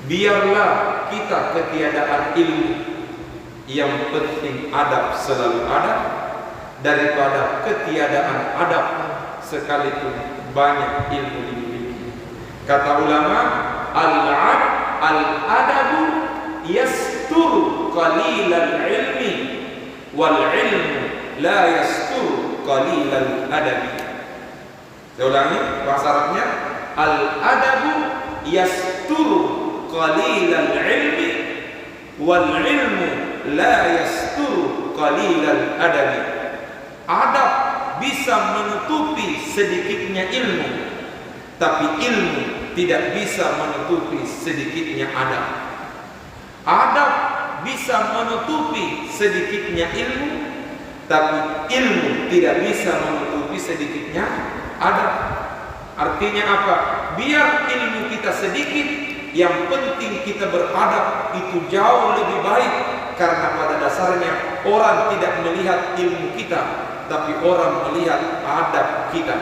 biarlah kita ketiadaan ilmu, yang penting adab selalu ada, daripada ketiadaan adab sekalipun banyak ilmu dimiliki. Kata ulama, al-adabu yasturu qalilal ilmi, wal ilmu la yasturu qalilal adabi. Saya ulangi bahasa Arabnya, al-adabu yasturu qalilal ilmi, wal ilmu la yasturu qalilal adabi. Adab bisa menutupi sedikitnya ilmu, tapi ilmu tidak bisa menutupi sedikitnya adab. Adab bisa menutupi sedikitnya ilmu, tapi ilmu tidak bisa menutupi sedikitnya adab. Artinya apa? Biar ilmu kita sedikit, yang penting kita beradab, itu jauh lebih baik. Karena pada dasarnya orang tidak melihat ilmu kita, tapi orang melihat adab kita.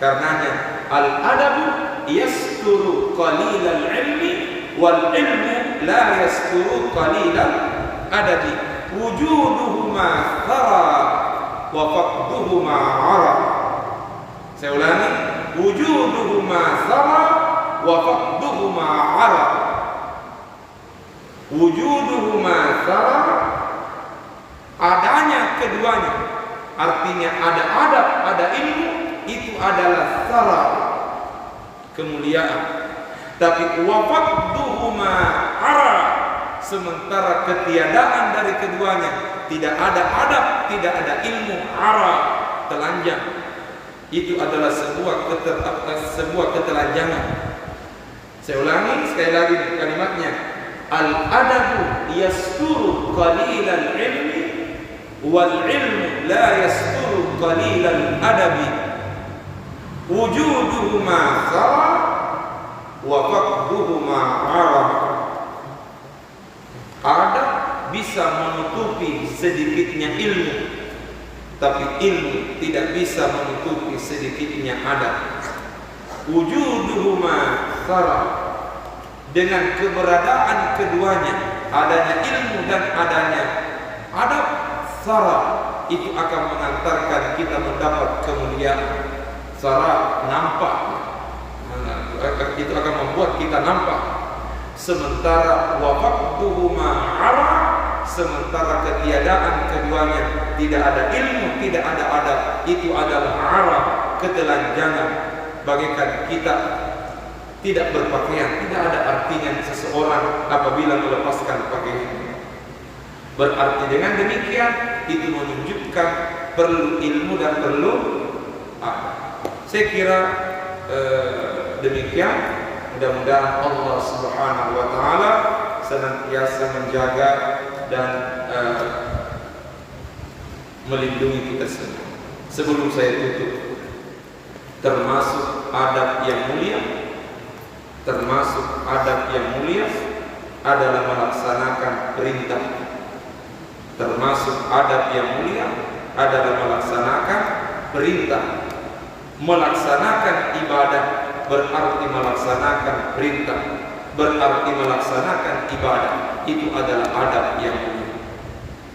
Karenanya al-adabu yasturu qalilal ilmi, wal ilmu la yasturu qalilal adabi. Wujuduhuma thara wa faqduhuma ara. Saya ulangi, wujuduhuma thara wa faqduhuma ara. Wujuduhuma thara, adanya keduanya, artinya ada adab, ada ilmu, itu adalah thara, kemuliaan. Tapi wa faqduhuma ara, sementara ketiadaan dari keduanya, tidak ada adab, tidak ada ilmu, ara, telanjang. Itu adalah sebuah ketelanjangan. Saya ulangi sekali lagi kalimatnya. Al-adabu yasturu qalilal ilmi, wal ilmu la yasturu qalilal adabi. Wujuduhuma thara wa faqduhuma ara. Adab bisa menutupi sedikitnya ilmu, tapi ilmu tidak bisa menutupi sedikitnya adab. Wujuduhuma thara, dengan keberadaan keduanya, adanya ilmu dan adanya adab, thara, itu akan mengantarkan kita mendapat kemuliaan. Thara, nampak, itu akan membuat kita nampak. Sementara wafaqduhuma ara, sementara ketiadaan keduanya, tidak ada ilmu, tidak ada adab, itu adalah ara, ketelanjangan. Bagaikan kita tidak berpakaian, tidak ada artinya seseorang apabila melepaskan pakaian. Berarti dengan demikian itu menunjukkan perlu ilmu dan perlu adab. Saya kira demikian. Mudah-mudahan Allah Subhanahu wa taala senantiasa menjaga dan melindungi kita semua. Sebelum saya tutup, termasuk adab yang mulia, adalah melaksanakan perintah. Termasuk adab yang mulia adalah melaksanakan perintah. Melaksanakan ibadah berarti melaksanakan perintah, berarti melaksanakan ibadah. Itu adalah adab yang mulia.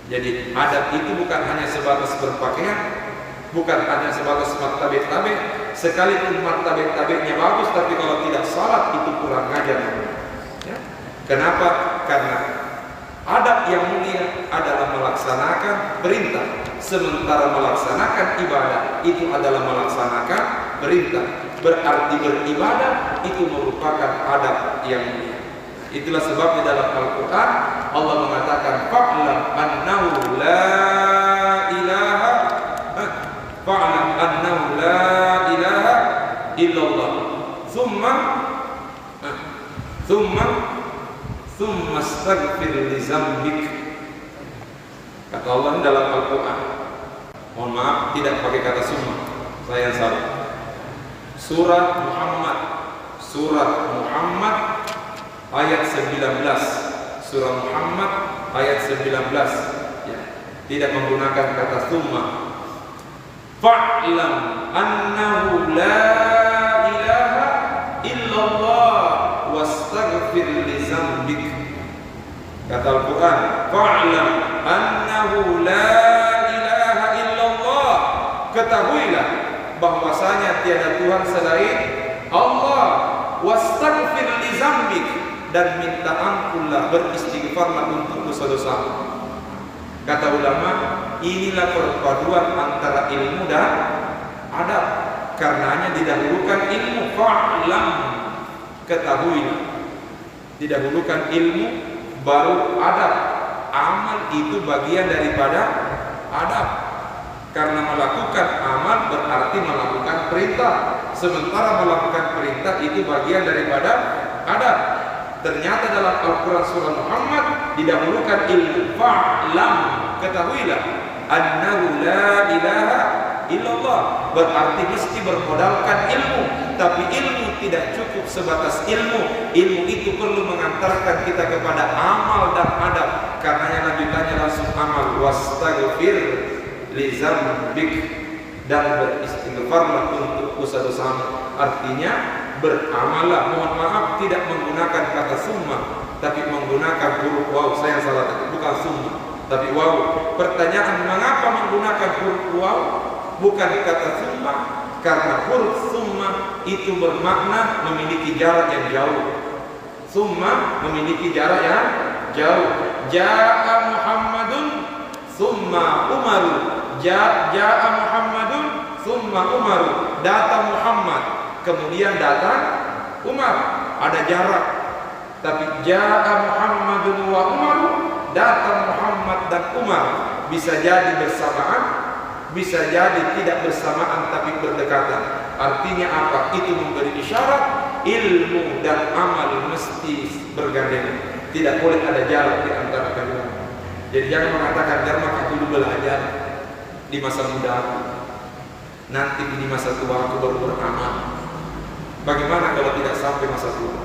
Jadi adab itu bukan hanya sebatas berpakaian, bukan hanya sebatas martabek-tabek. Sekalipun martabek-tabeknya bagus, tapi kalau tidak salat itu kurang ajar. Ya. Kenapa? Karena adab yang mulia adalah melaksanakan perintah, sementara melaksanakan ibadah itu adalah melaksanakan perintah. Berarti beribadah itu merupakan adab yang mulia. Itulah sebabnya dalam Al-Quran Allah mengatakan fa'lam annahu la ilaha fa'lam annahu la ilaha illallah thumma astaghfir li zambik. Kata Allah dalam Al-Quran, mohon maaf tidak pakai kata summa, saya salah. Surat Muhammad ayat 19. Surah Muhammad ayat 19 ya, tidak menggunakan kata summa. Fa'lam annahu la ilaha illallah wastaghfir li li zambik. Kata Al-Quran, fa'lam annahu la ilaha illallah. Ketahuilah bahwasanya tiada Tuhan selain Allah. Wastaghfir li zambik, dan minta ampunlah, beristighfarlah untuk dosa-dosa. Kata ulama, inilah perpaduan antara ilmu dan adab. Karenanya didahulukan ilmu. Fa'lam, ketahuilah. Didahulukan ilmu, baru adab. Amal itu bagian daripada adab. Karena melakukan amal berarti melakukan perintah. Sementara melakukan perintah itu bagian daripada adab. Ternyata dalam Al-Quran surah Muhammad didahulukan ilmu. Fa'lam, ketahuilah annahu la ilaha illallah, berarti mesti bermodalkan ilmu. Tapi ilmu tidak cukup sebatas ilmu. Ilmu itu perlu mengantarkan kita kepada amal dan adab. Karenanya lanjutannya langsung amal. Wastaghfir li zambik, dan beristighfarlah untuk dosa-dosamu. Artinya beramallah. Mohon maaf, tidak menggunakan kata summa, tapi menggunakan huruf waw. Saya salah tadi, bukan summa tapi waw. Pertanyaan, mengapa menggunakan huruf waw bukan kata summa? Karena huruf summa itu bermakna memiliki jarak yang jauh. Summa memiliki jarak yang jauh. Ja'a Muhammadun summa Umaru. Ja'a Muhammadun summa Umaru. Datang Muhammad, kemudian datang Umar. Ada jarak. Tapi ja'a Muhammadun wa Umaru, datang Muhammad dan Umar. Bisa jadi bersamaan, bisa jadi tidak bersamaan tapi berdekatan. Artinya apa? Itu memberi isyarat ilmu dan amal mesti bergandengan. Tidak boleh ada jarak di antara keduanya. Jadi jangan mengatakan Dharma dulu belajar di masa muda, nanti di masa tua aku baru beramal. Bagaimana kalau tidak sampai masa tua?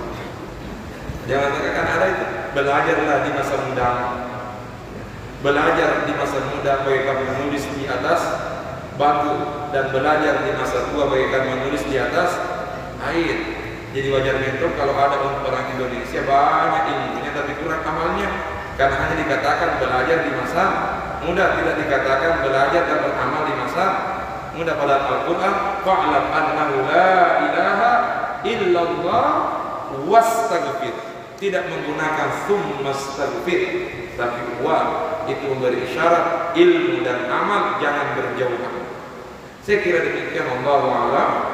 Jangan katakan ada itu. Belajarlah di masa muda. Belajar di masa muda bagaikan menulis di atas batu, dan belajar di masa tua bagaikan menulis di atas air. Jadi wajar betul kalau ada orang Indonesia banyak ilmunya tapi kurang amalnya. Karena hanya dikatakan belajar di masa muda, tidak dikatakan belajar dan beramal di masa muda. Pada Al-Quran, fa'lam annahu la ilaha illallah wastaghfir. Tidak menggunakan summa astaghfir, tapi wa itu memberi isyarat ilmu dan amal jangan berjauhan. Saya kira demikian. Wallahu a'lam.